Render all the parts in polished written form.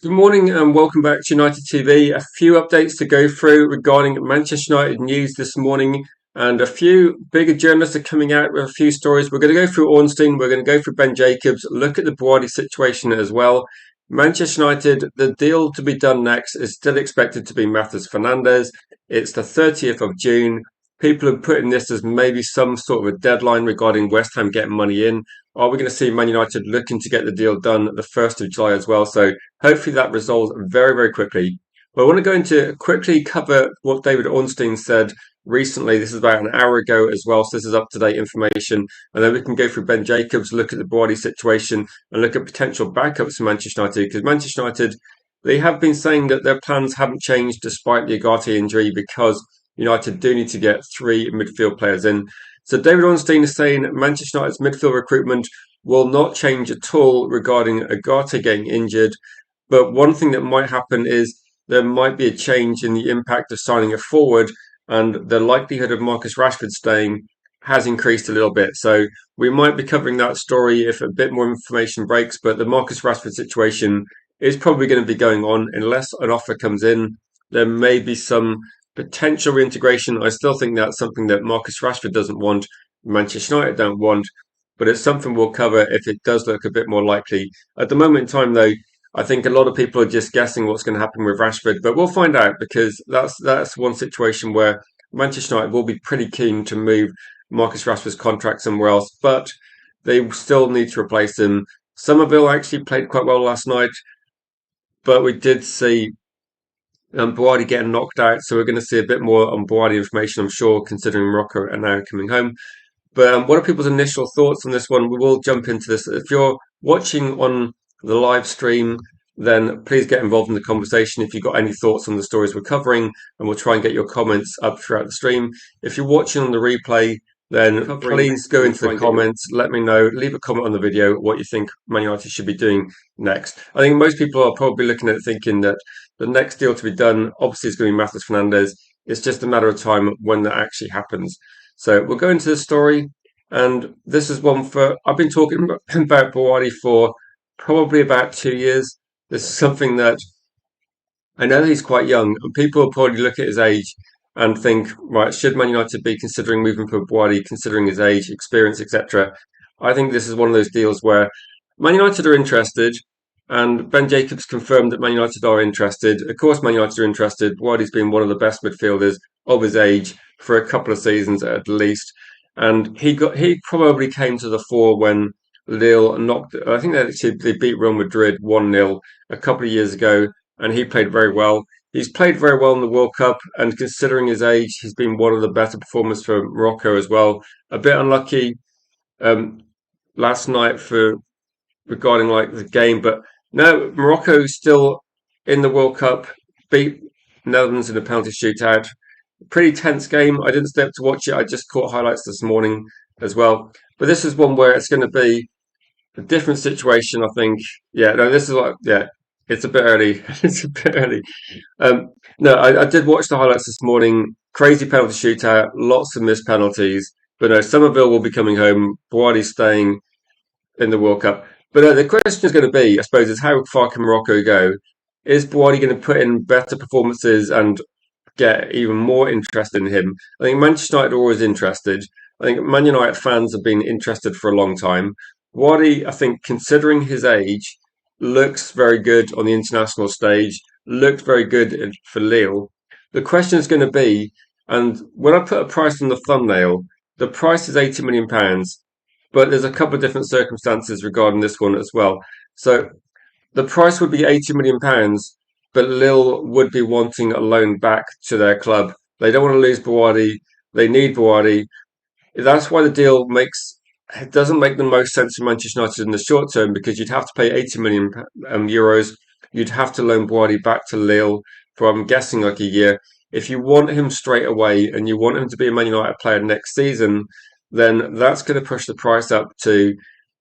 Good morning and welcome back to United TV. A few updates to go through regarding Manchester United news this morning, and a few bigger journalists are coming out with a few stories. We're going to go through Ornstein, we're going to go through Ben Jacobs, look at the BOUADDI situation as well. Manchester United, the deal to be done next is still expected to be Matheus Fernandes. It's the 30th of June. People are putting this as maybe some sort of a deadline regarding West Ham getting money in. Are we going to see Man United looking to get the deal done the 1st of July as well? So hopefully that resolves very, very quickly. But I want to go into quickly cover what David Ornstein said recently. This is about an hour ago as well, so this is up-to-date information. And then we can go through Ben Jacobs, look at the BOUADDI situation, and look at potential backups for Manchester United. Because Manchester United, they have been saying that their plans haven't changed despite the Ugarte injury, because United do need to get three midfield players in. So David Ornstein is saying Manchester United's midfield recruitment will not change at all regarding Ugarte getting injured. But one thing that might happen is there might be a change in the impact of signing a forward, and the likelihood of Marcus Rashford staying has increased a little bit. So we might be covering that story if a bit more information breaks. But the Marcus Rashford situation is probably going to be going on unless an offer comes in. There may be some potential reintegration. I still think that's something that Marcus Rashford doesn't want, Manchester United don't want, but it's something we'll cover if it does look a bit more likely. At the moment in time, though, I think a lot of people are just guessing what's going to happen with Rashford, but we'll find out, because that's one situation where Manchester United will be pretty keen to move Marcus Rashford's contract somewhere else, but they still need to replace him. Somerville actually played quite well last night, but we did see BOUADDI getting knocked out, so we're going to see a bit more on BOUADDI information, I'm sure, considering Morocco are now coming home. But what are people's initial thoughts on this one? We will jump into this. If you're watching on the live stream, then please get involved in the conversation if you've got any thoughts on the stories we're covering, and we'll try and get your comments up throughout the stream. If you're watching on the replay, then please go into the comments, let me know, leave a comment on the video what you think Man United should be doing next. I think most people are probably looking at it thinking that the next deal to be done obviously is going to be Matheus Fernandes. It's just a matter of time when that actually happens. So we'll go into the story, and this is one for I've been talking about BOUADDI for probably about 2 years. This is something that I know he's quite young, and people will probably look at his age and think, right, should Man United be considering moving for BOUADDI, considering his age, experience, etc. I think this is one of those deals where Man United are interested, and Ben Jacobs confirmed that Man United are interested. Of course, Man United are interested. BOUADDI's been one of the best midfielders of his age for a couple of seasons at least, and he probably came to the fore when Lille knocked. I think they beat Real Madrid 1-0 a couple of years ago, and he played very well. He's played very well in the World Cup, and considering his age, he's been one of the better performers for Morocco as well. A bit unlucky um, last night for regarding like the game, but no, Morocco still in the World Cup, beat Netherlands in a penalty shootout. Pretty tense game. I didn't stay up to watch it. I just caught highlights this morning as well. But this is one where it's going to be a different situation, I think. Yeah, no, this is like, yeah, it's a bit early. It's a bit early. No, I did watch the highlights this morning. Crazy penalty shootout, lots of missed penalties. But no, Somerville will be coming home. BOUADDI staying in the World Cup. But the question is going to be, I suppose, is how far can Morocco go? Is BOUADDI going to put in better performances and get even more interest in him? I think Manchester United are always interested. I think Man United fans have been interested for a long time. BOUADDI, I think, considering his age, looks very good on the international stage, looked very good for Lille. The question is going to be, and when I put a price on the thumbnail, the price is £80 million, but there's a couple of different circumstances regarding this one as well. So the price would be £80 million, but Lille would be wanting a loan back to their club. They don't want to lose BOUADDI. They need BOUADDI. That's why the deal it doesn't make the most sense for Manchester United in the short term, because you'd have to pay 80 million euros. You'd have to loan BOUADDI back to Lille for, I'm guessing, like a year. If you want him straight away and you want him to be a Man United player next season, then that's going to push the price up to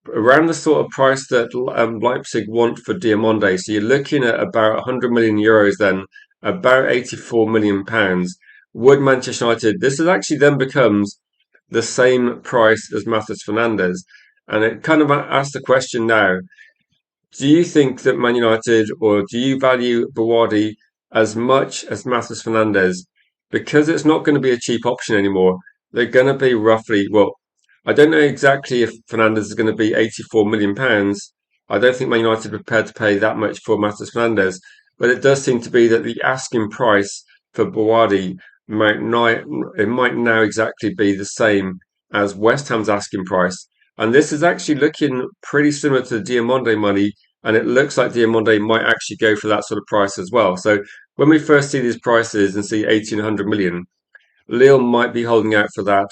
around the sort of price that Leipzig want for Diamonde. So you're looking at about 100 million euros then, about 84 million pounds. Would Manchester United, this is actually then becomes the same price as Matheus Fernandes. And it kind of asks the question now, Do you think that Man United, or do you value BOUADDI as much as Matheus Fernandes? Because it's not going to be a cheap option anymore. They're going to be roughly, well, I don't know exactly if Fernandes is going to be £84 million. I don't think Man United are prepared to pay that much for Matheus Fernandes, but it does seem to be that the asking price for BOUADDI might not, it might now exactly be the same as West Ham's asking price. And this is actually looking pretty similar to the Diamonde money, and it looks like Diamonde might actually go for that sort of price as well. So when we first see these prices and see 1,800 million, Lille might be holding out for that.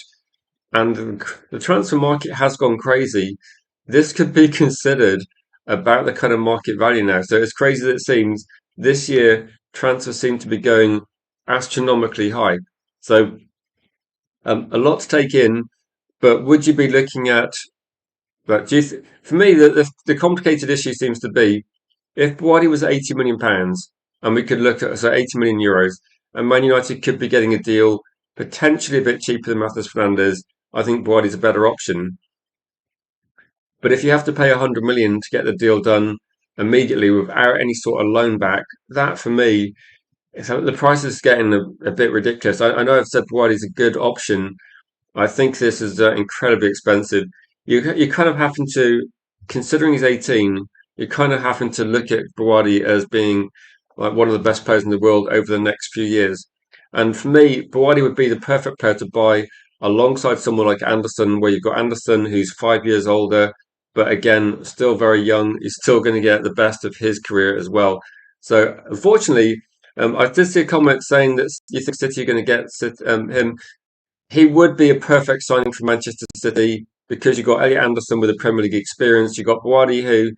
And the transfer market has gone crazy. This could be considered about the kind of market value now. So as crazy as it seems, this year transfers seem to be going astronomically high. So a lot to take in. But would you be looking at but for me, the complicated issue seems to be if BOUADDI was £80 million and we could look at so €80 million and Man United could be getting a deal potentially a bit cheaper than Matheus Fernandes, I think BOUADDI's a better option. But if you have to pay 100 million to get the deal done immediately without any sort of loan back, that for me, the price is getting a bit ridiculous. I know I've said BOUADDI's a good option. I think this is incredibly expensive. You kind of happen to, considering he's 18, you kind of happen to look at BOUADDI as being like one of the best players in the world over the next few years. And for me, BOUADDI would be the perfect player to buy alongside someone like Anderson, where you've got Anderson who's 5 years older, but again, still very young. He's still going to get the best of his career as well. So unfortunately, I did see a comment saying that you think City are going to get him. He would be a perfect signing for Manchester City because you've got Elliot Anderson with a Premier League experience. You've got BOUADDI who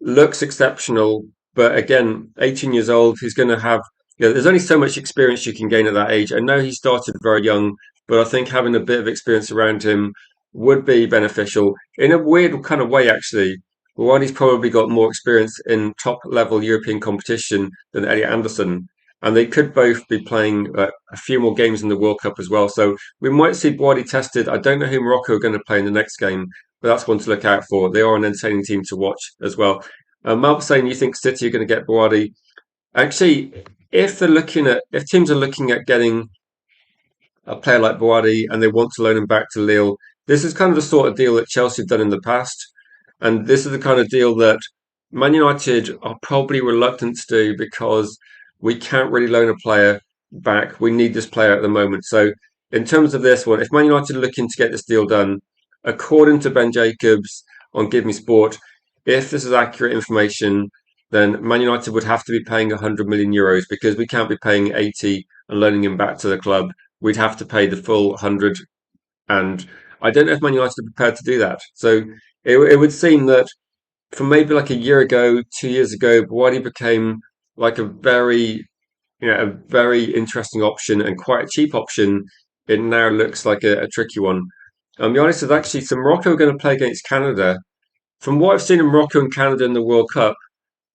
looks exceptional, but again, 18 years old, he's going to have, there's only so much experience you can gain at that age. I know he started very young, but I think having a bit of experience around him would be beneficial in a weird kind of way, actually. BOUADDI's probably got more experience in top level European competition than Elliot Anderson, and they could both be playing a few more games in the World Cup as well. So we might see BOUADDI tested. I don't know who Morocco are going to play in the next game, but that's one to look out for. They are an entertaining team to watch as well. Mal was saying you think City are going to get BOUADDI. Actually, if teams are looking at getting a player like BOUADDI and they want to loan him back to Lille, this is kind of the sort of deal that Chelsea have done in the past, and this is the kind of deal that Man United are probably reluctant to do because we can't really loan a player back. We need this player at the moment. So in terms of this one, if Man United are looking to get this deal done, according to Ben Jacobs on Give Me Sport, if this is accurate information, then Man United would have to be paying €100 million because we can't be paying 80 and loaning him back to the club. We'd have to pay the full 100, and I don't know if Man United are prepared to do that. So it would seem that from maybe like a year ago, 2 years ago, BOUADDI became like a very interesting option and quite a cheap option. It now looks like a tricky one. I'll be honest, is actually so Morocco are going to play against Canada. From what I've seen in Morocco and Canada in the World Cup,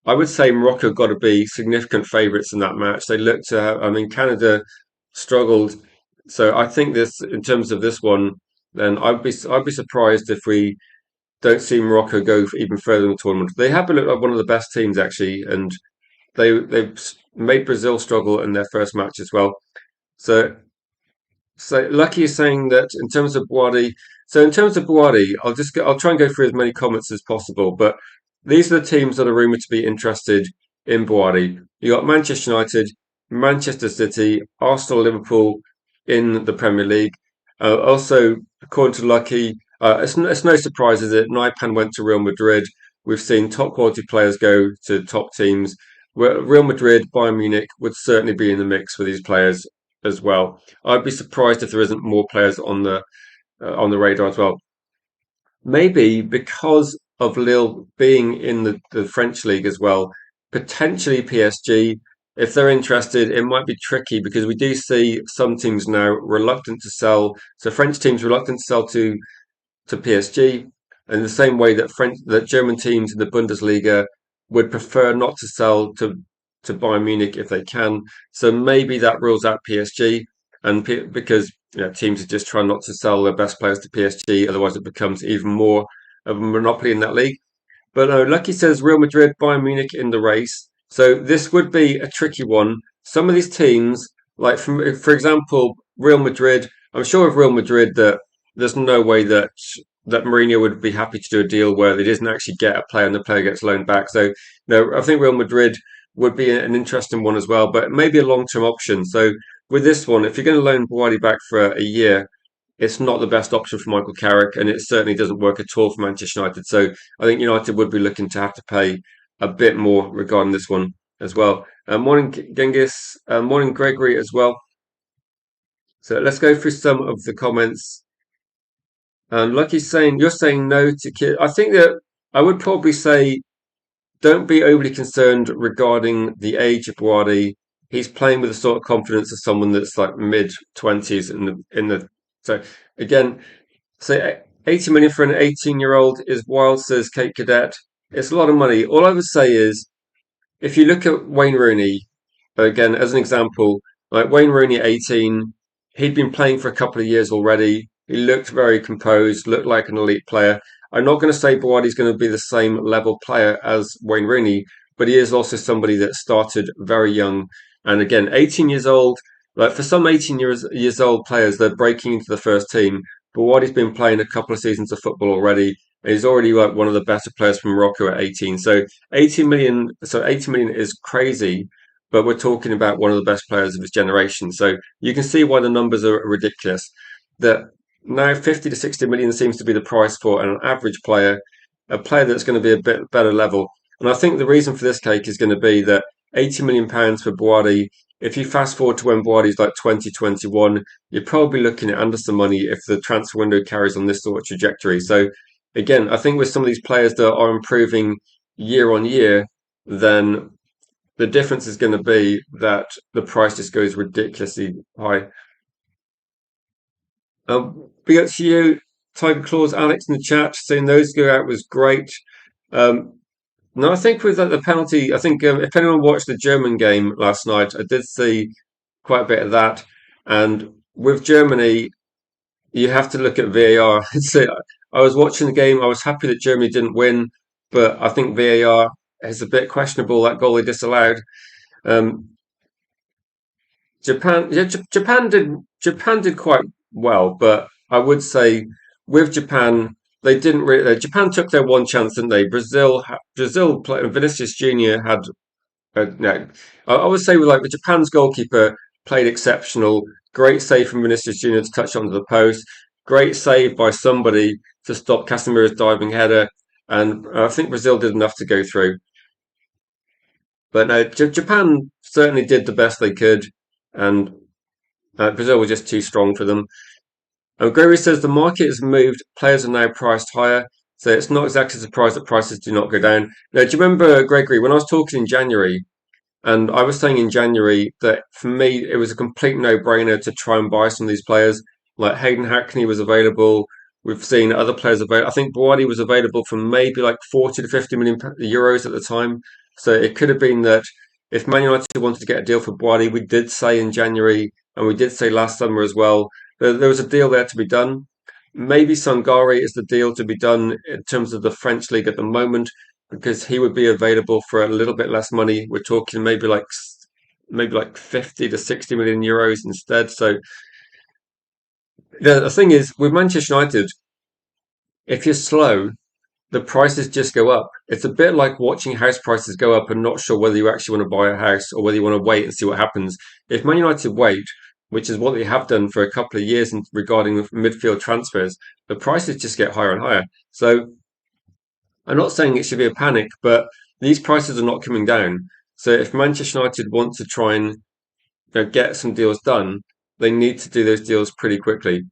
I would say Morocco got to be significant favourites in that match. They looked to have, I mean, Canada struggled. So I think this, in terms of this one, then I'd be surprised if we don't see Morocco go even further in the tournament. They have looked like one of the best teams actually, and they've made Brazil struggle in their first match as well. So so Lucky is saying that in terms of BOUADDI. So in terms of BOUADDI, I'll try and go through as many comments as possible. But these are the teams that are rumored to be interested in BOUADDI. You got Manchester United, Manchester City, Arsenal, Liverpool in the Premier League. Also, according to Lucky, it's no surprise is it? Naipan went to Real Madrid. We've seen top quality players go to top teams. Real Madrid, Bayern Munich would certainly be in the mix for these players as well. I'd be surprised if there isn't more players on the radar as well. Maybe because of Lille being in the French league as well, potentially PSG. If they're interested, it might be tricky because we do see some teams now reluctant to sell. So French teams reluctant to sell to PSG, in the same way that German teams in the Bundesliga would prefer not to sell to Bayern Munich if they can. So maybe that rules out PSG, and because teams are just trying not to sell their best players to PSG, otherwise it becomes even more of a monopoly in that league. But no, Lucky says Real Madrid, Bayern Munich in the race. So this would be a tricky one. Some of these teams, like for example, Real Madrid. I'm sure of Real Madrid that there's no way that Mourinho would be happy to do a deal where they doesn't actually get a player and the player gets loaned back. So no, I think Real Madrid would be an interesting one as well, but maybe a long-term option. So with this one, if you're going to loan BOUADDI back for a year, it's not the best option for Michael Carrick, and it certainly doesn't work at all for Manchester United. So I think United would be looking to have to pay a bit more regarding this one as well. Morning, Genghis. Morning, Gregory, as well. So let's go through some of the comments. And Lucky's saying, you're saying no to kid. I think that I would probably say don't be overly concerned regarding the age of BOUADDI. He's playing with the sort of confidence of someone that's like mid 20s in the so again, so 80 million for an 18-year-old is wild, says Kate Cadet. It's a lot of money. All I would say is if you look at Wayne Rooney, again, as an example, like Wayne Rooney at 18, he'd been playing for a couple of years already. He looked very composed, looked like an elite player. I'm not going to say BOUADDI's going to be the same level player as Wayne Rooney, but he is also somebody that started very young. And again, 18 years old, like for some 18 years old players, they're breaking into the first team. BOUADDI's been playing a couple of seasons of football already. And he's already like one of the better players from Morocco at 18. So 80 million, so 80 million is crazy, but we're talking about one of the best players of his generation. So you can see why the numbers are ridiculous. That now 50 to 60 million seems to be the price for an average player, a player that's going to be a bit better level. And I think the reason for this cake is going to be that 80 million pounds for BOUADDI. If you fast forward to when BOUADDI's like 2021, you're probably looking at under some money if the transfer window carries on this sort of trajectory. So again, I think with some of these players that are improving year on year, then the difference is going to be that the price just goes ridiculously high. Big up to you, Tiger Claws, Alex in the chat saying those go out was great. Um, no, I think with the penalty, I think if anyone watched the German game last night, I did see quite a bit of that. And with Germany, you have to look at VAR. I was watching the game. I was happy that Germany didn't win, but I think VAR is a bit questionable. That goal they disallowed. Um, Japan, yeah, Japan did quite well, but I would say with Japan, they didn't really. Japan took their one chance, didn't they? Brazil played, Vinicius Junior had no. I would say with like the Japan's goalkeeper played exceptional. Great save from Vinicius Junior to touch onto the post. Great save by somebody to stop Casemiro's diving header, and I think Brazil did enough to go through. But no, Japan certainly did the best they could, and Brazil was just too strong for them. Gregory says the market has moved, players are now priced higher, so it's not exactly a surprise that prices do not go down. Now, do you remember, Gregory, when I was talking in January, and I was saying in January that for me it was a complete no-brainer to try and buy some of these players. Like Hayden Hackney was available. We've seen other players available. I think BOUADDI was available for maybe like 40 to 50 million euros at the time. So it could have been that if Man United wanted to get a deal for BOUADDI, we did say in January, and we did say last summer as well, there was a deal there to be done. Maybe Sangare is the deal to be done in terms of the French league at the moment because he would be available for a little bit less money. We're talking maybe like 50 to 60 million euros instead. So the thing is with Manchester United, if you're slow, the prices just go up. It's a bit like watching house prices go up and not sure whether you actually want to buy a house or whether you want to wait and see what happens. If Man United wait, which is what they have done for a couple of years regarding the midfield transfers, the prices just get higher and higher. So I'm not saying it should be a panic, but these prices are not coming down. So if Manchester United want to try and get some deals done, they need to do those deals pretty quickly.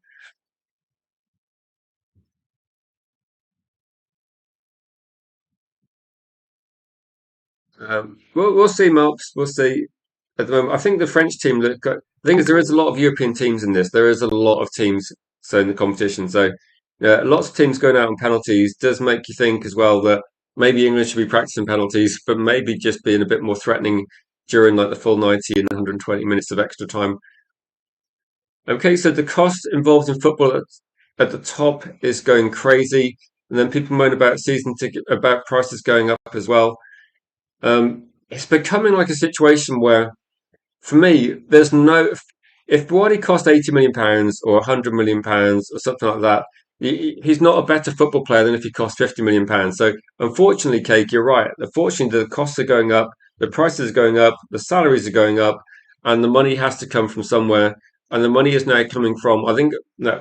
We'll see, Marks. We'll see. At the moment, I think the French team look. The thing is, there is a lot of European teams in this. There is a lot of teams so in the competition. So yeah, lots of teams going out on penalties does make you think as well that maybe England should be practicing penalties, but maybe just being a bit more threatening during like the full 90 and 120 minutes of extra time. Okay, so the cost involved in football at the top is going crazy. and then people moan about season ticket about prices going up as well. It's becoming like a situation where, for me, there's no. If BOUADDI cost £80 million or £100 million or something like that, he's not a better football player than if he cost £50 million. So, unfortunately, Cake, you're right. Unfortunately, the costs are going up, the prices are going up, the salaries are going up, and the money has to come from somewhere. And the money is now coming from, I think,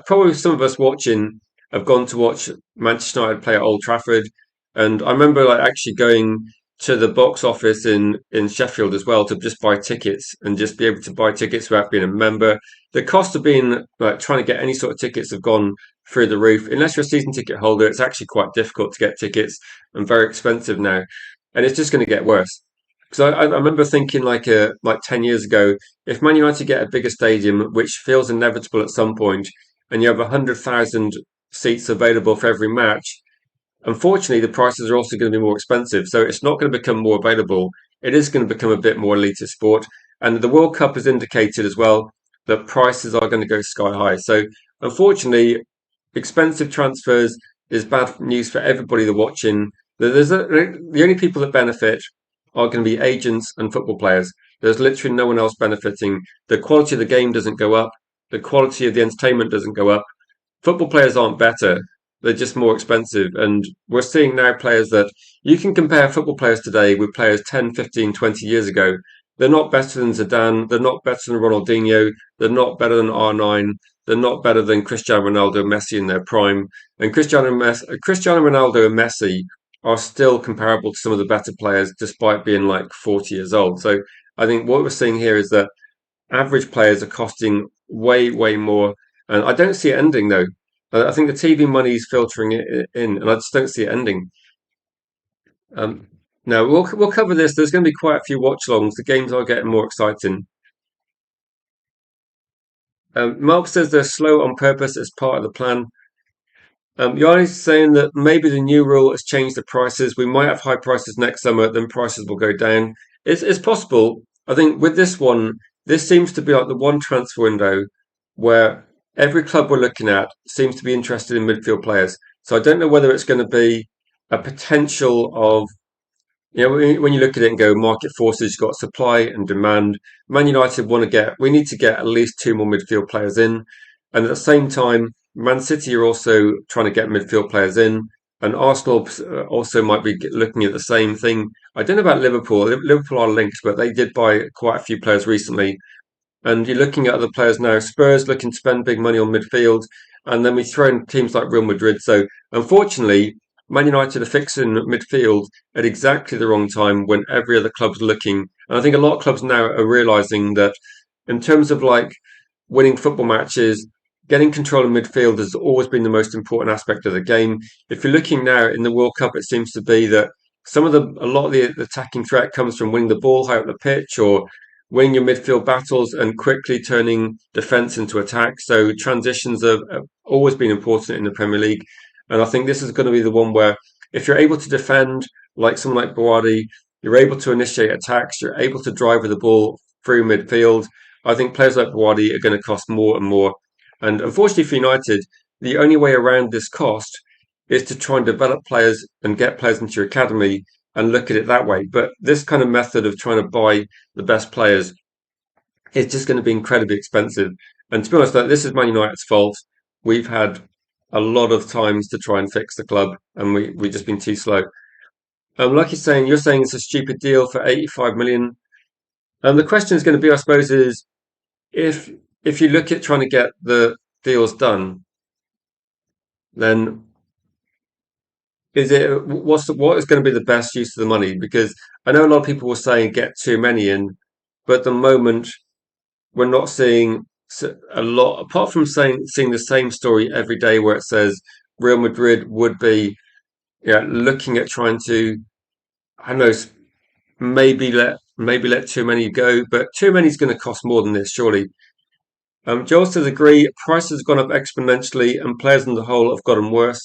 probably some of us watching have gone to watch Manchester United play at Old Trafford. And I remember like actually going to the box office in Sheffield as well to just buy tickets and just be able to buy tickets without being a member. The cost of being like trying to get any sort of tickets have gone through the roof. Unless you're a season ticket holder, it's actually quite difficult to get tickets and very expensive now, and it's just going to get worse. Because I remember thinking like 10 years ago, if Man United get a bigger stadium, which feels inevitable at some point, and you have 100,000 seats available for every match, unfortunately, the prices are also going to be more expensive. So it's not going to become more available. It is going to become a bit more elitist sport. And the World Cup has indicated as well that prices are going to go sky high. So unfortunately, expensive transfers is bad news for everybody that's watching. The only people that benefit are going to be agents and football players. There's literally no one else benefiting. The quality of the game doesn't go up. The quality of the entertainment doesn't go up. Football players aren't better. They're just more expensive. And we're seeing now players that you can compare football players today with players 10, 15, 20 years ago. They're not better than Zidane. They're not better than Ronaldinho. They're not better than R9. They're not better than Cristiano Ronaldo and Messi in their prime. And Cristiano Ronaldo and Messi are still comparable to some of the better players despite being like 40 years old. So I think what we're seeing here is that average players are costing way, way more. And I don't see it ending though. I think the TV money is filtering it in, and I just don't see it ending. Um, no, we'll cover this. There's going to be quite a few watch-alongs. The games are getting more exciting. Mark says they're slow on purpose as part of the plan. Yanni's saying that maybe the new rule has changed the prices. We might have high prices next summer, then prices will go down. It's possible. I think with this one, this seems to be like the one transfer window where every club we're looking at seems to be interested in midfield players. So I don't know whether it's going to be a potential of, when you look at it and go market forces, you've got supply and demand. Man United we need to get at least two more midfield players in. And at the same time, Man City are also trying to get midfield players in. And Arsenal also might be looking at the same thing. I don't know about Liverpool. Liverpool are linked, but they did buy quite a few players recently. And you're looking at other players now. Spurs looking to spend big money on midfield. And then we throw in teams like Real Madrid. So unfortunately, Man United are fixing midfield at exactly the wrong time when every other club's looking. And I think a lot of clubs now are realizing that in terms of like winning football matches, getting control of midfield has always been the most important aspect of the game. If you're looking now in the World Cup, it seems to be that a lot of the attacking threat comes from winning the ball high up the pitch or winning your midfield battles and quickly turning defence into attack. So transitions have always been important in the Premier League. And I think this is going to be the one where if you're able to defend like someone like BOUADDI, you're able to initiate attacks, you're able to drive with the ball through midfield. I think players like BOUADDI are going to cost more and more. And unfortunately for United, the only way around this cost is to try and develop players and get players into your academy and look at it that way. But this kind of method of trying to buy the best players is just going to be incredibly expensive. And to be honest, like, this is Man United's fault. We've had a lot of times to try and fix the club, and we've just been too slow. Like you're saying it's a stupid deal for 85 million. The question is going to be, I suppose, is if if you look at trying to get the deals done, then what is going to be the best use of the money? Because I know a lot of people will say get too many in, but at the moment we're not seeing a lot. Apart from seeing the same story every day, where it says Real Madrid would be, looking at trying to, I don't know, maybe let too many go, but too many is going to cost more than this, surely. Joel says agree. Prices have gone up exponentially, and players on the whole have gotten worse.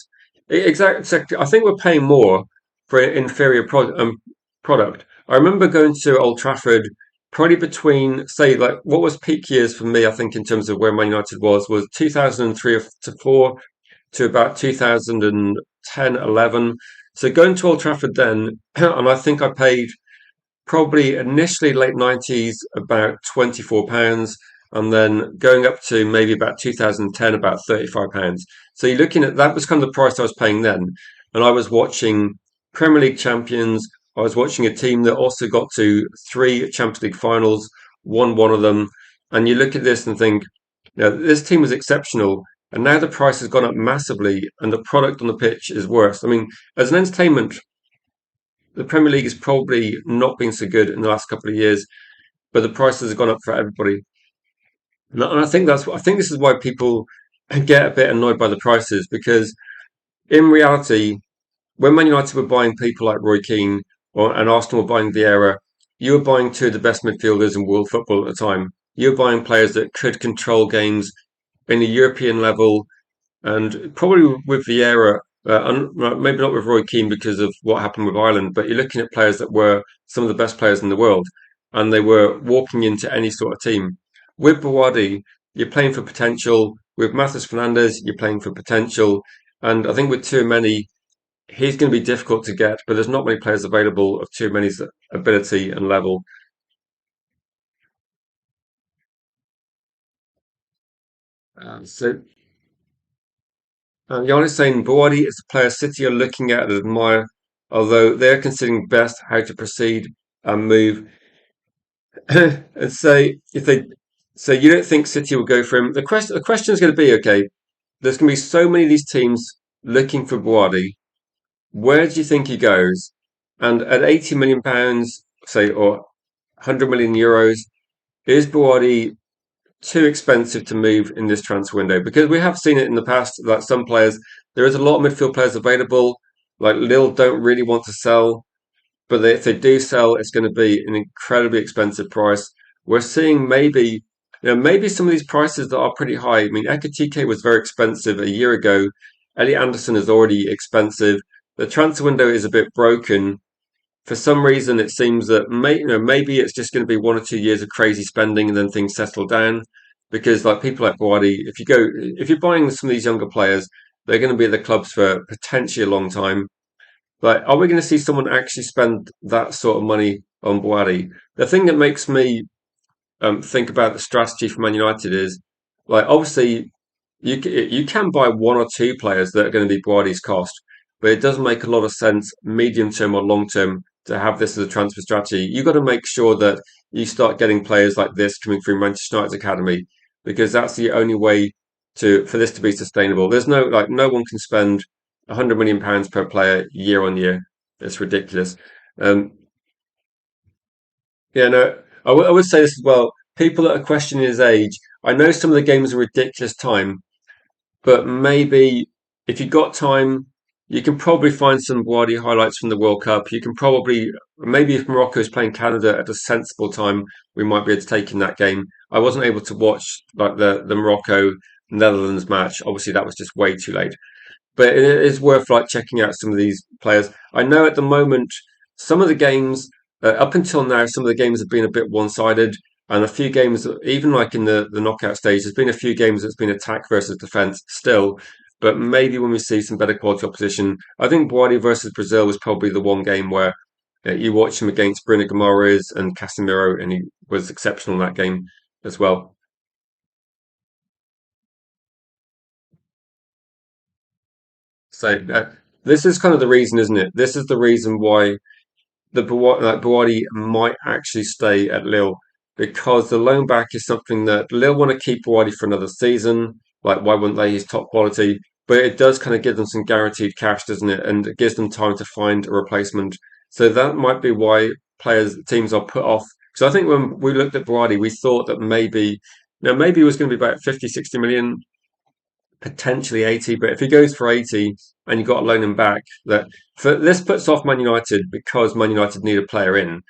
Exactly. I think we're paying more for an inferior product. I remember going to Old Trafford, probably between, say, like what was peak years for me. I think in terms of where Man United was 2003 to four to about 2006 10, 11. So going to Old Trafford then, and I think I paid probably initially late 90s about £24, and then going up to maybe about 2010 about £35. So you're looking at that was kind of the price I was paying then, and I was watching Premier League champions. I was watching a team that also got to three Champions League finals, won one of them, and you look at this and think, this team was exceptional. And now the price has gone up massively, and the product on the pitch is worse. I mean, as an entertainment, the Premier League has probably not been so good in the last couple of years, but the prices have gone up for everybody. And I think I think this is why people get a bit annoyed by the prices because in reality, when Man United were buying people like Roy Keane and Arsenal were buying Vieira, you were buying two of the best midfielders in world football at the time. You were buying players that could control games in a European level and probably with Vieira, maybe not with Roy Keane because of what happened with Ireland, but you're looking at players that were some of the best players in the world, and they were walking into any sort of team. With BOUADDI, you're playing for potential. With Matheus Fernandes, you're playing for potential. And I think with too many, he's going to be difficult to get, but there's not many players available of too many's ability and level. So Giannis saying BOUADDI is a player City are looking at and admire, although they're considering best how to proceed and move. And say if they so you don't think City will go for him. The question is going to be okay. There's going to be so many of these teams looking for BOUADDI. Where do you think he goes? And at £80 million, say, or €100 million, is BOUADDI too expensive to move in this transfer window because we have seen it in the past that some players there is a lot of midfield players available. Like Lille don't really want to sell, but if they do sell, it's going to be an incredibly expensive price. We're seeing maybe some of these prices that are pretty high. I mean, Ekatike was very expensive a year ago. Elliot Anderson is already expensive. The transfer window is a bit broken for some reason it seems that maybe it's just going to be 1 or 2 years of crazy spending and then things settle down because like people like BOUADDI, if you're buying some of these younger players, they're going to be at the clubs for potentially a long time. Like, are we going to see someone actually spend that sort of money on BOUADDI? The thing that makes me think about the strategy for Man United is like obviously you can buy one or two players that are going to be BOUADDI's cost, but it doesn't make a lot of sense medium term or long term to have this as a transfer strategy. You've got to make sure that you start getting players like this coming through Manchester United's academy because that's the only way to for this to be sustainable. There's no one can spend £100 million per player year on year. It's ridiculous. Um, yeah, no, I would say this as well. People that are questioning his age, I know some of the games are ridiculous time, but maybe if you've got time, you can probably find some BOUADDI highlights from the World Cup. You can probably, maybe if Morocco is playing Canada at a sensible time, we might be able to take in that game. I wasn't able to watch like the Morocco Netherlands match. Obviously, that was just way too late but it is worth like checking out some of these players. I know at the moment some of the games up until now, some of the games have been a bit one-sided, and a few games, even like in the knockout stage, there's been a few games that's been attack versus defense still. But maybe when we see some better quality opposition, I think BOUADDI versus Brazil was probably the one game where you watch him against Bruno Guimaraes and Casemiro, and he was exceptional in that game as well. So this is kind of the reason, isn't it? This is the reason why Bouadi might actually stay at Lille because the loan back is something that Lille want to keep Bouadi for another season. Like, why wouldn't they? He's top quality, but it does kind of give them some guaranteed cash, doesn't it? And it gives them time to find a replacement. So that might be why teams are put off. Because I think when we looked at Bouadi, we thought that maybe it was going to be about 50, 60 million potentially 80, but if he goes for 80 and you've got to loan him back, this puts off Man United because Man United need a player in.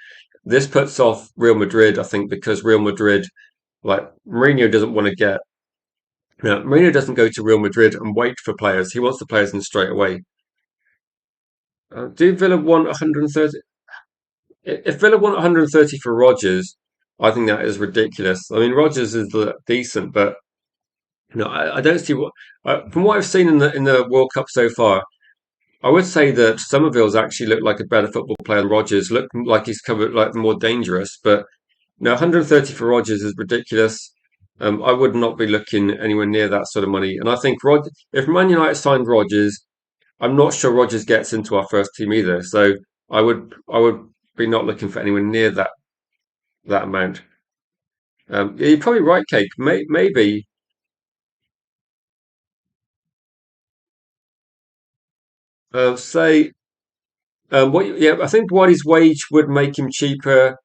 This puts off Real Madrid, I think, because Real Madrid, like Mourinho doesn't want to get, Mourinho doesn't go to Real Madrid and wait for players. He wants the players in straight away. Do Villa want 130? If Villa want 130 for Rodgers, I think that is ridiculous. I mean, Rodgers is decent, but I don't see from what I've seen in the World Cup so far. I would say that Somerville's actually looked like a better football player than Rodgers. Looked like he's covered like more dangerous, but no, 130 for Rodgers is ridiculous. I would not be looking anywhere near that sort of money. And I think if Man United signed Rodgers, I'm not sure Rodgers gets into our first team either. So I would be not looking for anywhere near that amount. Yeah, you're probably right, Cake. Maybe say yeah, I think Waddy's wage would make him cheaper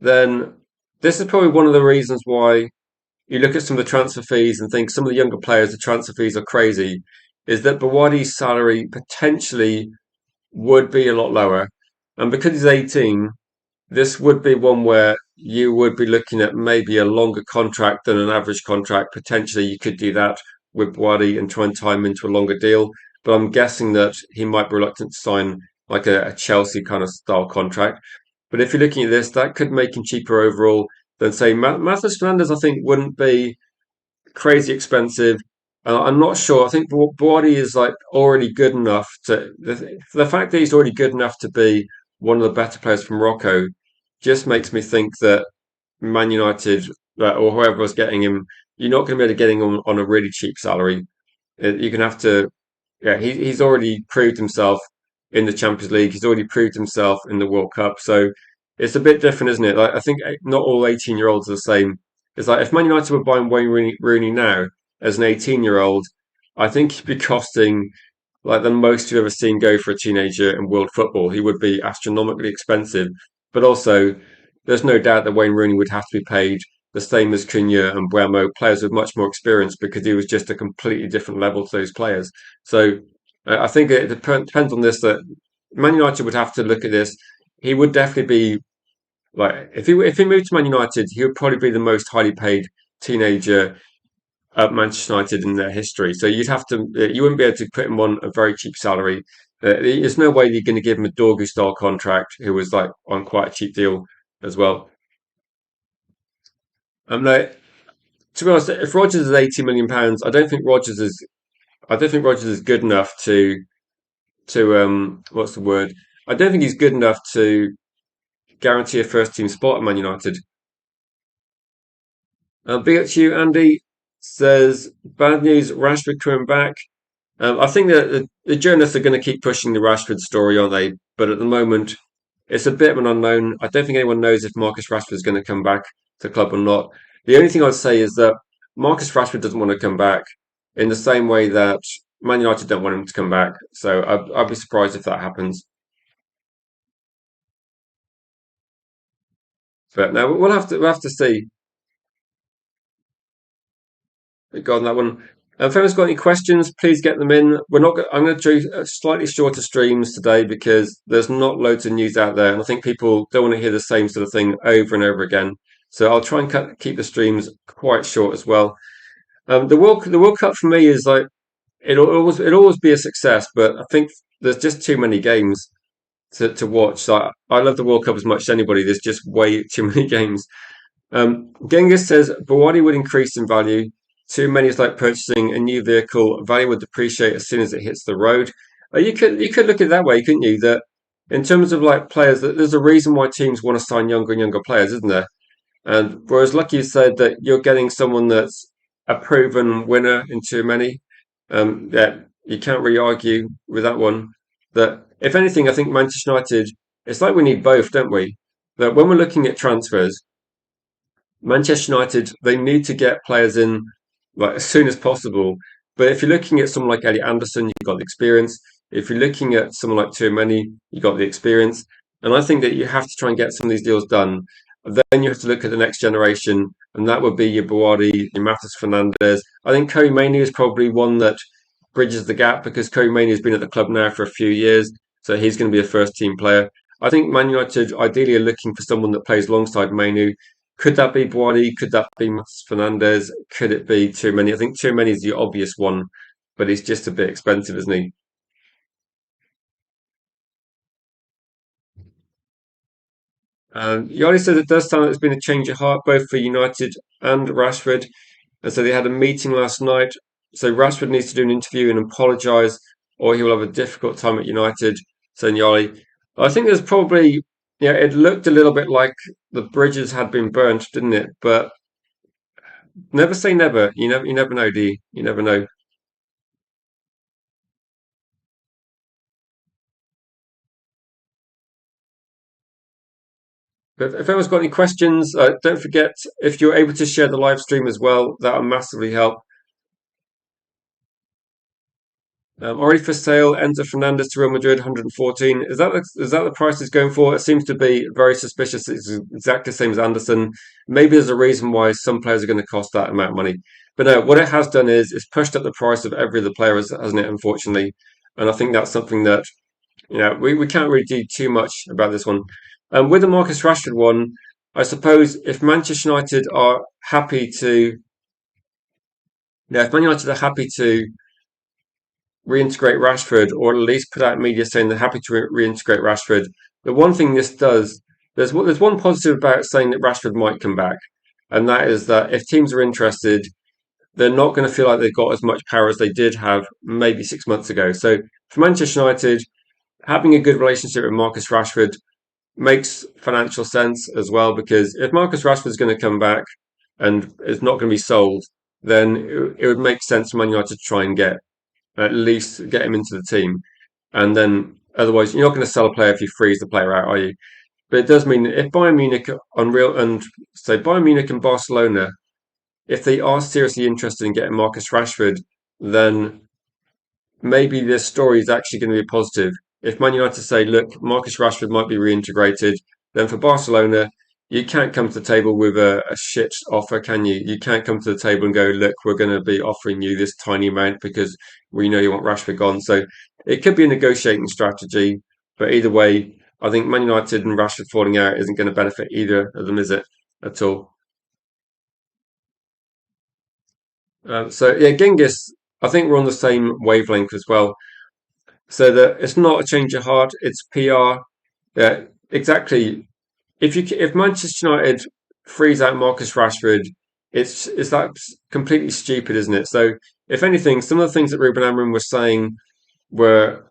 than. This is probably one of the reasons why you look at some of the transfer fees and think some of the younger players, the transfer fees are crazy. Is that Bawadi's salary potentially would be a lot lower, and because he's 18, this would be one where you would be looking at maybe a longer contract than an average contract. Potentially, you could do that with Boadi and try and tie him into a longer deal. But I'm guessing that he might be reluctant to sign like a Chelsea kind of style contract. But if you're looking at this, that could make him cheaper overall than say Matheus Fernandes. I think wouldn't be crazy expensive. I'm not sure. I think Boadi is like already good enough to the fact that he's already good enough to be one of the better players from Morocco just makes me think that Man United or whoever was getting him, you're not going to be able to get him on a really cheap salary. You're going to have to, yeah, he's already proved himself in the Champions League. He's already proved himself in the World Cup. So it's a bit different, isn't it? Like, I think not all 18-year-olds are the same. It's like if Man United were buying Wayne Rooney now as an 18-year-old, I think he'd be costing like the most you've ever seen go for a teenager in world football. He would be astronomically expensive, but also there's no doubt that Wayne Rooney would have to be paid the same as Cunha and Buemo, players with much more experience, because he was just a completely different level to those players. So I think it depends on this. That Man United would have to look at this. He would definitely be like if he moved to Man United, he would probably be the most highly paid teenager at Manchester United in their history. So you wouldn't be able to put him on a very cheap salary. There's no way you're going to give him a Dorgu style contract, who was like on quite a cheap deal as well. Like, to be honest, if Rodgers is 80 million pounds, I don't think Rodgers is good enough to what's the word? I don't think he's good enough to guarantee a first team spot at Man United. Big up to you, Andy. Says bad news. Rashford coming back. I think that the journalists are going to keep pushing the Rashford story, aren't they? But at the moment, it's a bit of an unknown. I don't think anyone knows if Marcus Rashford is going to come back to the club or not. The only thing I'd say is that Marcus Rashford doesn't want to come back in the same way that Man United don't want him to come back. So I'd be surprised if that happens. But no, we'll have to see. Got on that one. If anyone's got any questions, please get them in. I'm going to do slightly shorter streams today because there's not loads of news out there, and I think people don't want to hear the same sort of thing over and over again. So I'll try and keep the streams quite short as well. The World Cup for me is like it'll always be a success, but I think there's just too many games to watch. So I love the World Cup as much as anybody. There's just way too many games. Genghis says Bawadi would increase in value. Too many is like purchasing a new vehicle. Value would depreciate as soon as it hits the road. You could look at it that way, couldn't you? That in terms of like players, that there's a reason why teams want to sign younger and younger players, isn't there? And whereas, like you said, that you're getting someone that's a proven winner in too many, that you can't really argue with that one. That if anything, I think Manchester United, it's like we need both, don't we? That when we're looking at transfers, Manchester United, they need to get players in like as soon as possible. But if you're looking at someone like Elliot Anderson, you've got the experience. If you're looking at someone like Tchouaméni, you've got the experience. And I think that you have to try and get some of these deals done. Then you have to look at the next generation, and that would be your Boadi, your Matheus Fernandes. I think Kobe Mainoo is probably one that bridges the gap because Kobe Mainoo has been at the club now for a few years, so he's going to be a first team player. I think Man United ideally are looking for someone that plays alongside Mainoo. Could that be Boadi? Could that be Matheus Fernandes? Could it be too many? I think too many is the obvious one, but he's just a bit expensive, isn't he? Yari says it does sound like there's been a change of heart both for United and Rashford. And so they had a meeting last night. So Rashford needs to do an interview and apologise or he will have a difficult time at United, saying Yali. I think there's probably, yeah, it looked a little bit like the bridges had been burnt, didn't it? But never say never. You never know, do you? You never know. But if anyone's got any questions, don't forget if you're able to share the live stream as well, that will massively help. Already for sale, Enzo Fernandez to Real Madrid, 114. Is that the price it's going for? It seems to be very suspicious. It's exactly the same as Anderson. Maybe there's a reason why some players are going to cost that amount of money. But no, what it has done is it's pushed up the price of every other player, hasn't it? Unfortunately, and I think that's something that we can't really do too much about this one. With the Marcus Rashford one, I suppose if Manchester United are happy to, yeah, if Man United are happy to reintegrate Rashford, or at least put out media saying they're happy to reintegrate Rashford. The one thing this does, there's one positive about saying that Rashford might come back, and that is that if teams are interested, they're not going to feel like they've got as much power as they did have maybe 6 months ago. So for Manchester United, having a good relationship with Marcus Rashford makes financial sense as well, because if Marcus Rashford is going to come back and is not going to be sold, then it would make sense for Man United to try and at least get him into the team. And then otherwise, you're not going to sell a player if you freeze the player out, are you? But it does mean that if Bayern Munich on real and say Bayern Munich and Barcelona, if they are seriously interested in getting Marcus Rashford, then maybe this story is actually going to be positive. If Man United say, look, Marcus Rashford might be reintegrated, then for Barcelona, you can't come to the table with a shit offer, can you? You can't come to the table and go, look, we're going to be offering you this tiny amount because we know you want Rashford gone. So it could be a negotiating strategy, but either way, I think Man United and Rashford falling out isn't going to benefit either of them, is it? At all. So yeah, Genghis, I think we're on the same wavelength as well. So that it's not a change of heart, it's PR. Yeah, exactly. If Manchester United freeze out Marcus Rashford, it's that completely stupid, isn't it? So if anything, some of the things that Ruben Amorim was saying were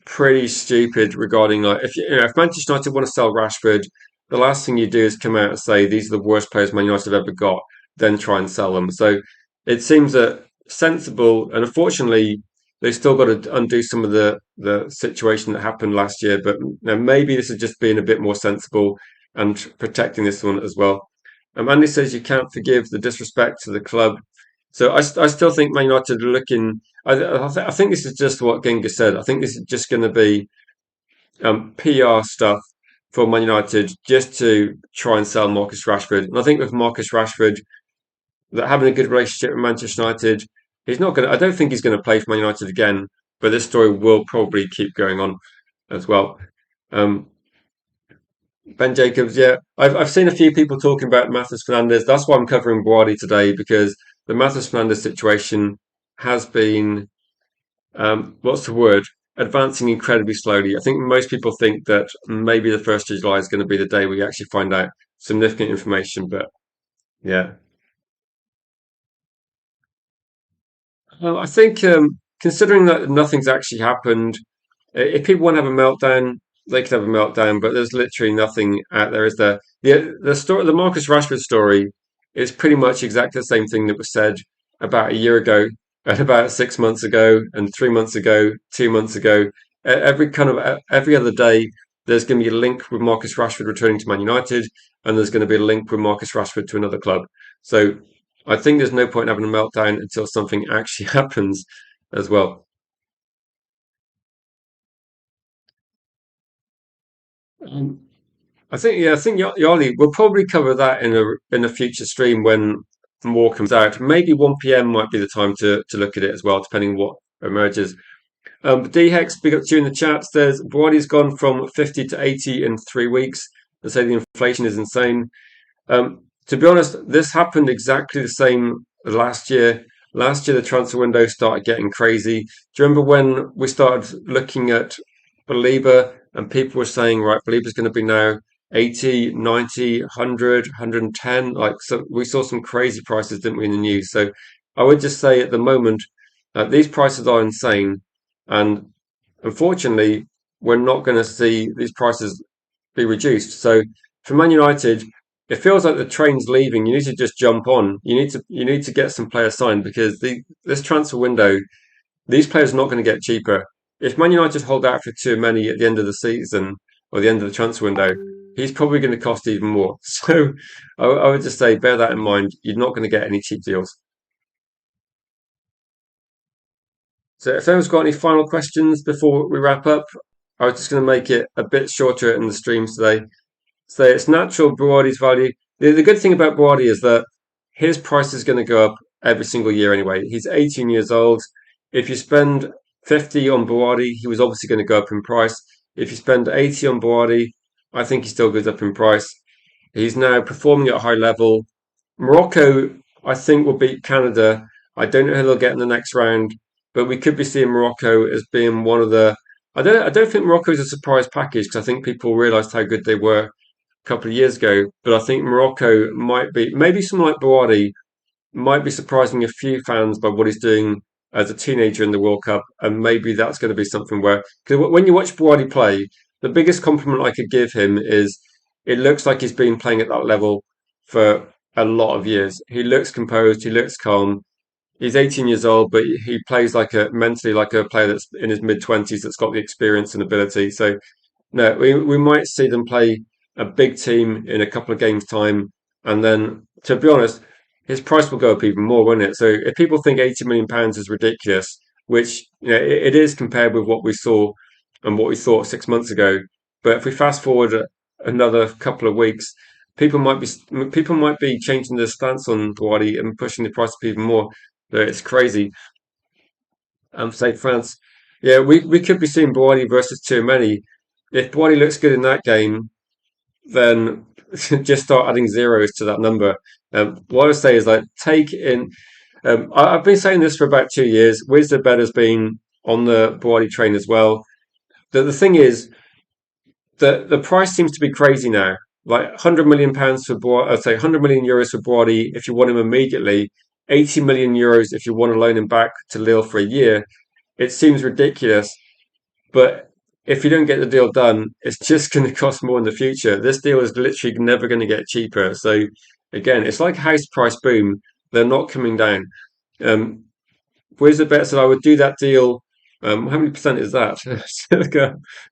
pretty stupid regarding like if Manchester United want to sell Rashford, the last thing you do is come out and say these are the worst players Man United have ever got, then try and sell them. So it seems that sensible, and unfortunately they've still got to undo some of the situation that happened last year. But maybe this is just being a bit more sensible and protecting this one as well. Andy says you can't forgive the disrespect to the club. So I still think Man United are looking. I think this is just what Genghis said. I think this is just going to be PR stuff for Man United just to try and sell Marcus Rashford. And I think with Marcus Rashford, that having a good relationship with Manchester United, he's not going. I don't think he's going to play for Man United again. But this story will probably keep going on as well. Um, Ben Jacobs, yeah, I've seen a few people talking about Matheus Fernandez. That's why I'm covering BOUADDI today, because the Matheus Fernandez situation has been what's the word? Advancing incredibly slowly. I think most people think that maybe the 1st of July is going to be the day we actually find out significant information. But yeah, I think considering that nothing's actually happened, if people want to have a meltdown, they could have a meltdown. But there's literally nothing out there, is there? The story, the Marcus Rashford story, is pretty much exactly the same thing that was said about a year ago, and about 6 months ago, and 3 months ago, 2 months ago. Every kind of every other day, there's going to be a link with Marcus Rashford returning to Man United, and there's going to be a link with Marcus Rashford to another club. So I think there's no point in having a meltdown until something actually happens as well. Um, I think Yali, we'll probably cover that in a future stream when more comes out. Maybe 1 p.m. might be the time to look at it as well, depending on what emerges. D Hex, big up to you in the chat, says Boadi's gone from 50 to 80 in 3 weeks, and say the inflation is insane. To be honest, this happened exactly the same last year. Last year, the transfer window started getting crazy. Do you remember when we started looking at Belieber and people were saying, right, Belieber's going to be now 80, 90, 100, 110? Like, so we saw some crazy prices, didn't we, in the news? So I would just say at the moment, these prices are insane. And unfortunately, we're not going to see these prices be reduced. So for Man United, it feels like the train's leaving. You need to just jump on. You need to get some players signed because this transfer window, these players are not going to get cheaper. If Man United hold out for too many at the end of the season or the end of the transfer window, he's probably going to cost even more. So I would just say bear that in mind. You're not going to get any cheap deals. So if anyone's got any final questions before we wrap up, I was just going to make it a bit shorter in the streams today. So it's natural BOUADDI's value. The good thing about BOUADDI is that his price is going to go up every single year anyway. He's 18 years old. If you spend 50 on BOUADDI, he was obviously going to go up in price. If you spend 80 on BOUADDI, I think he still goes up in price. He's now performing at a high level. Morocco, I think, will beat Canada. I don't know who they'll get in the next round, but we could be seeing Morocco as being one of the. I don't think Morocco is a surprise package because I think people realised how good they were couple of years ago, but I think Morocco might be maybe someone like BOUADDI might be surprising a few fans by what he's doing as a teenager in the World Cup, and maybe that's going to be something where because when you watch BOUADDI play, the biggest compliment I could give him is it looks like he's been playing at that level for a lot of years. He looks composed, he looks calm. He's 18 years old, but he plays like a mentally like a player that's in his mid 20s that's got the experience and ability. So no, we might see them play a big team in a couple of games' time, and then to be honest, his price will go up even more, won't it? So if people think £80 million is ridiculous, which it is compared with what we saw and what we thought 6 months ago, but if we fast forward another couple of weeks, people might be changing their stance on BOUADDI and pushing the price up even more. So it's crazy. Say France. Yeah, we could be seeing BOUADDI versus too many. If BOUADDI looks good in that game, then just start adding zeros to that number. What I would say is like take in. I've been saying this for about 2 years. Wizard has been on the BOUADDI train as well. The thing is that the price seems to be crazy now. Like £100 million for BOUADDI, I'd say €100 million for BOUADDI if you want him immediately. €80 million if you want to loan him back to Lille for a year. It seems ridiculous, but if you don't get the deal done, it's just going to cost more in the future. This deal is literally never going to get cheaper. So again, it's like house price boom. They're not coming down. Um, Wizard Bet said I would do that deal. How many percent is that? Like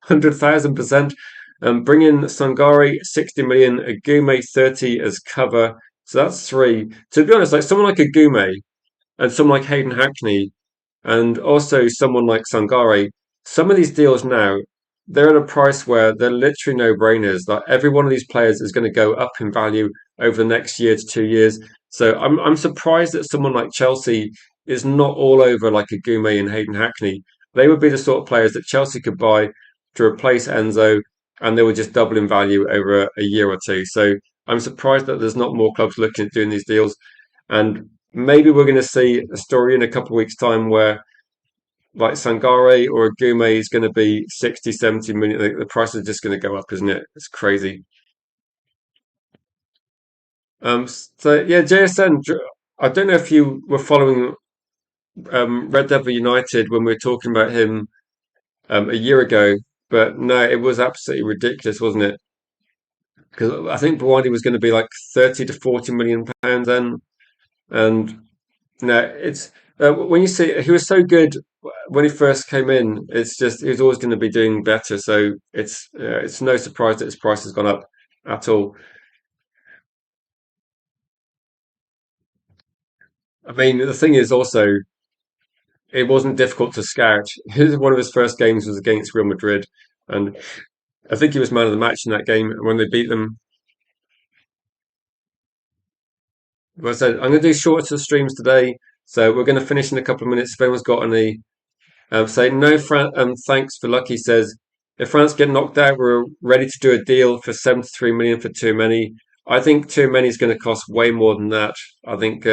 100,000%. Bring in Sangari 60 million, a Gume 30 as cover. So that's three. To be honest, like someone like a Gume and someone like Hayden Hackney and also someone like Sangare, some of these deals now, they're at a price where they're literally no-brainers. Like every one of these players is going to go up in value over the next year to 2 years. So I'm surprised that someone like Chelsea is not all over like a Goumet and Hayden Hackney. They would be the sort of players that Chelsea could buy to replace Enzo, and they would just double in value over a year or two. So I'm surprised that there's not more clubs looking at doing these deals. And maybe we're going to see a story in a couple of weeks' time where like Sangare or a Gume is going to be 60, 70 million. The price is just going to go up, isn't it? It's crazy. So yeah, JSN, I don't know if you were following Red Devil United when we were talking about him a year ago, but no, it was absolutely ridiculous, wasn't it? Because I think BOUADDI was going to be like 30 to 40 million pounds then, and no, it's when you see he was so good when he first came in. It's just he was always going to be doing better. So it's no surprise that his price has gone up at all. I mean, the thing is also it wasn't difficult to scout. One of his first games was against Real Madrid, and I think he was man of the match in that game when they beat them. As I said, I'm going to do shorter streams today, so we're going to finish in a couple of minutes. If anyone's got any say no, thanks for Lucky says if France get knocked out, we're ready to do a deal for 73 million for too many. I think too many is going to cost way more than that. I think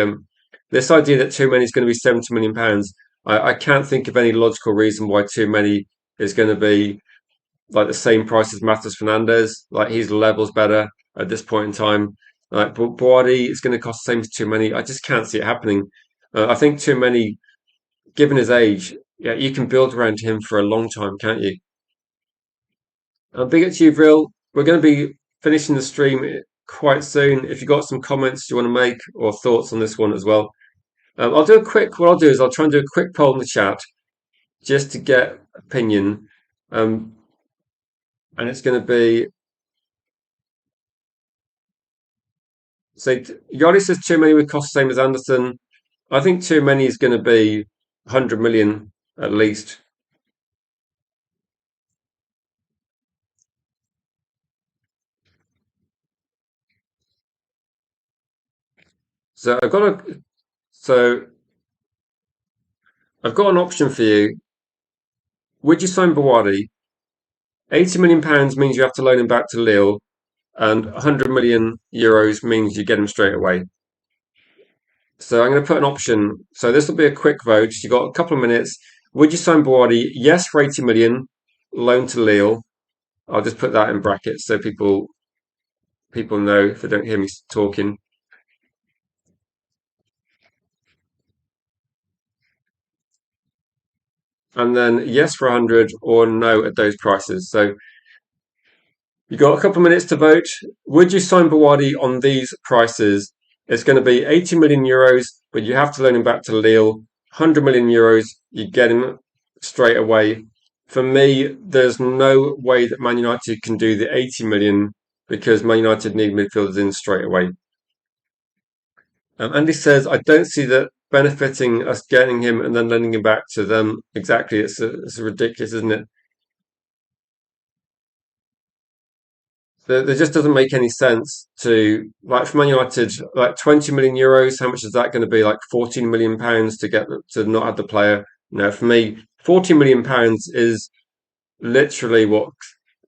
this idea that too many is going to be 70 million pounds, I can't think of any logical reason why too many is going to be like the same price as Matheus Fernandez. Like his levels better at this point in time. Like BOUADDI is going to cost the same as too many. I just can't see it happening. I think too many, given his age, Yeah, you can build around him for a long time, can't you? Big up to you, Vril. We're going to be finishing the stream quite soon. If you've got some comments you want to make or thoughts on this one as well, I'll do a quick. What I'll do is I'll try and do a quick poll in the chat just to get opinion, um, and it's going to be. So Yori says too many would cost the same as Anderson. I think too many is going to be 100 million at least. So so I've got an option for you. Would you sign BOUADDI? 80 million pounds means you have to loan him back to Lille, and 100 million euros means you get him straight away. So I'm going to put an option. So this will be a quick vote. You've got a couple of minutes. Would you sign BOUADDI? Yes for 80 million, loan to Lille. I'll just put that in brackets so people know if they don't hear me talking. And then yes for 100 or no at those prices. So you got a couple of minutes to vote. Would you sign BOUADDI on these prices? It's going to be 80 million euros, but you have to loan him back to Lille. 100 million euros, you get him straight away. For me, there's no way that Man United can do the 80 million because Man United need midfielders in straight away. Andy says, I don't see that benefiting us getting him and then lending him back to them. Exactly. It's ridiculous, isn't it? There just doesn't make any sense to like for Man United, like 20 million euros. How much is that going to be? Like 14 million pounds to get to not have the player. No, for me, 14 million pounds is literally what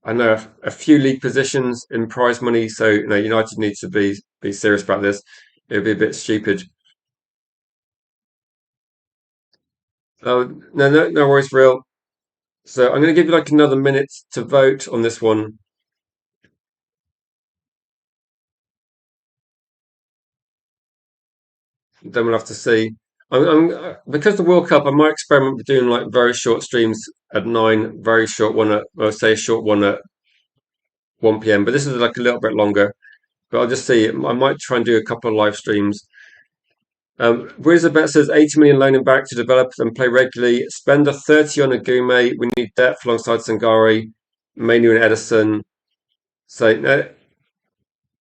I know a few league positions in prize money. So United needs to be serious about this. It would be a bit stupid. Oh no worries, real. So I'm going to give you like another minute to vote on this one. Then we'll have to see. Because the World Cup, I might experiment with doing like very short streams at 9, very short one at, or say a short one at 1 p.m. But this is like a little bit longer. But I'll just see. I might try and do a couple of live streams. Elizabeth says 80 million loaning back to develop and play regularly. Spend a 30 on a Gume. We need depth alongside Sangari, Manu and Edison. So no,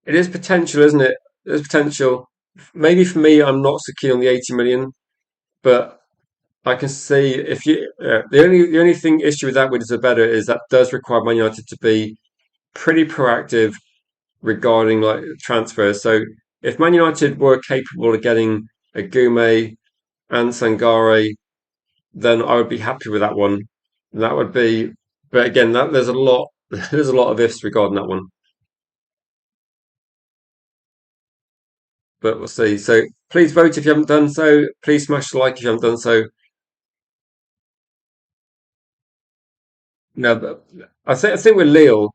it is potential, isn't it? There's potential. Maybe for me, I'm not so keen on the 80 million, but I can see if you the only thing issue with that with Zabetta is that does require Man United to be pretty proactive regarding like transfers. So if Man United were capable of getting a Gume and Sangare, then I would be happy with that one. That would be, but again, that there's a lot there's a lot of ifs regarding that one. But we'll see. So please vote if you haven't done so. Please smash the like if you haven't done so. No, but I think with Lille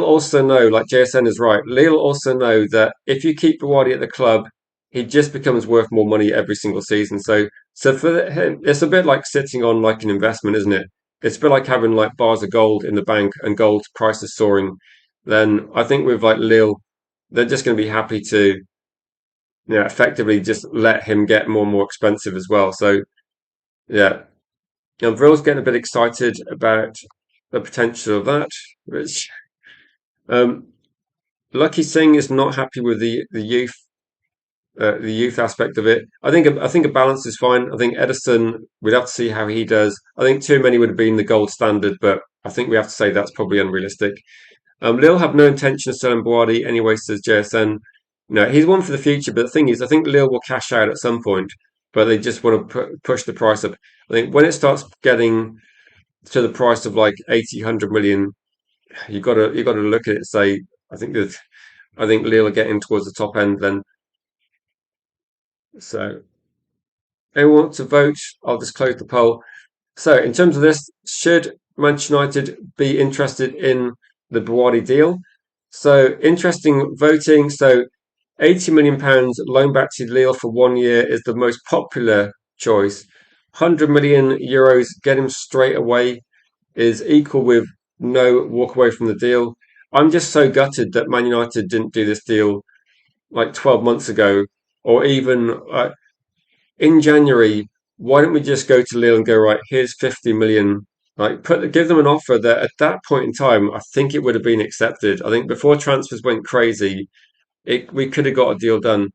also know, like JSN is right. Lille also know that if you keep BOUADDI at the club, he just becomes worth more money every single season. So for him, it's a bit like sitting on like an investment, isn't it? It's a bit like having like bars of gold in the bank and gold prices soaring. Then I think with like Lille, they're just going to be happy to, effectively just let him get more and more expensive as well. So yeah, Vril's getting a bit excited about the potential of that, which um, Lucky Singh is not happy with the youth aspect of it. I think a balance is fine. I think Edison, we'd have to see how he does. I think too many would have been the gold standard, but I think we have to say that's probably unrealistic. Lille have no intention of selling BOUADDI anyway, says JSN. No, he's one for the future, but the thing is, I think Lille will cash out at some point, but they just want to push the price up. I think when it starts getting to the price of like 80, 100 million, you got to look at it and say, I think Lille are getting towards the top end then. So anyone want to vote? I'll just close the poll. So in terms of this, should Manchester United be interested in the BOUADDI deal? So interesting voting. So 80 million pounds loan back to Lille for 1 year is the most popular choice. 100 million euros, get him straight away, is equal with no walk away from the deal. I'm just so gutted that Man United didn't do this deal like 12 months ago, or even in January. Why don't we just go to Lille and go, right, here's 50 million, like give them an offer that at that point in time, I think it would have been accepted. I think before transfers went crazy, we could have got a deal done.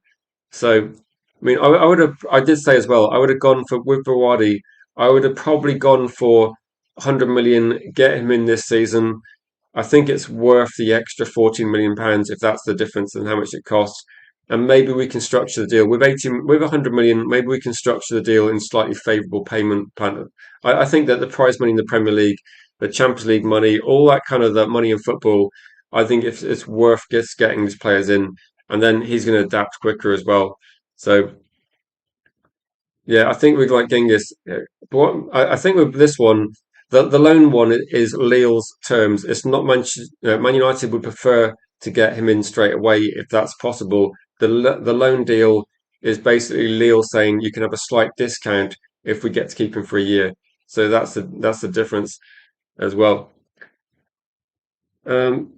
So, I mean, I would have, I did say as well, I would have gone for, with BOUADDI, I would have probably gone for 100 million, get him in this season. I think it's worth the extra 14 million pounds if that's the difference in how much it costs. And maybe we can structure the deal with 18, with 100 million. Maybe we can structure the deal in slightly favourable payment plan. I think that the prize money in the Premier League, the Champions League money, all that kind of the money in football, I think it's worth just getting these players in, and then he's going to adapt quicker as well. So yeah, I think we'd like Genghis. Yeah. But I think with this one, the loan one is Lille's terms. It's not Man United would prefer to get him in straight away if that's possible. The loan deal is basically Lille saying you can have a slight discount if we get to keep him for a year. So that's the difference as well. Um,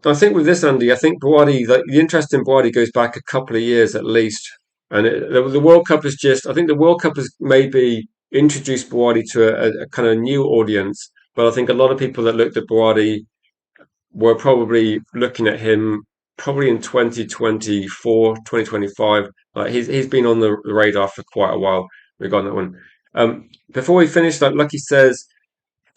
I think with this, Andy, I think BOUADDI, the interest in BOUADDI goes back a couple of years at least. And the World Cup is just, I think the World Cup has maybe introduced BOUADDI to a kind of new audience. But I think a lot of people that looked at BOUADDI were probably looking at him probably in 2024, 2025. Like he's been on the radar for quite a while regarding that one. Before we finish, like Lucky says,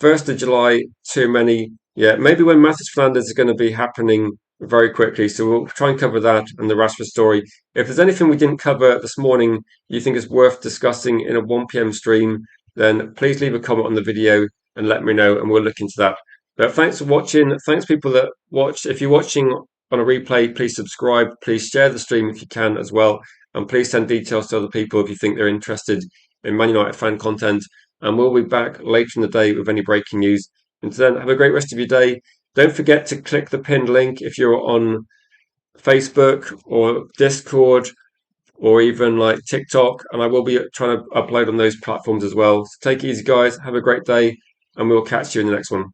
1st of July, too many. Yeah, maybe when Mathis Flanders is going to be happening very quickly. So we'll try and cover that and the Rashford story. If there's anything we didn't cover this morning you think is worth discussing in a 1 p.m. stream, then please leave a comment on the video and let me know, and we'll look into that. But thanks for watching. Thanks people that watched. If you're watching on a replay, please subscribe. Please share the stream if you can as well. And please send details to other people if you think they're interested in Man United fan content. And we'll be back later in the day with any breaking news. Until then, have a great rest of your day. Don't forget to click the pinned link if you're on Facebook or Discord or even like TikTok. And I will be trying to upload on those platforms as well. So take it easy, guys. Have a great day, and we'll catch you in the next one.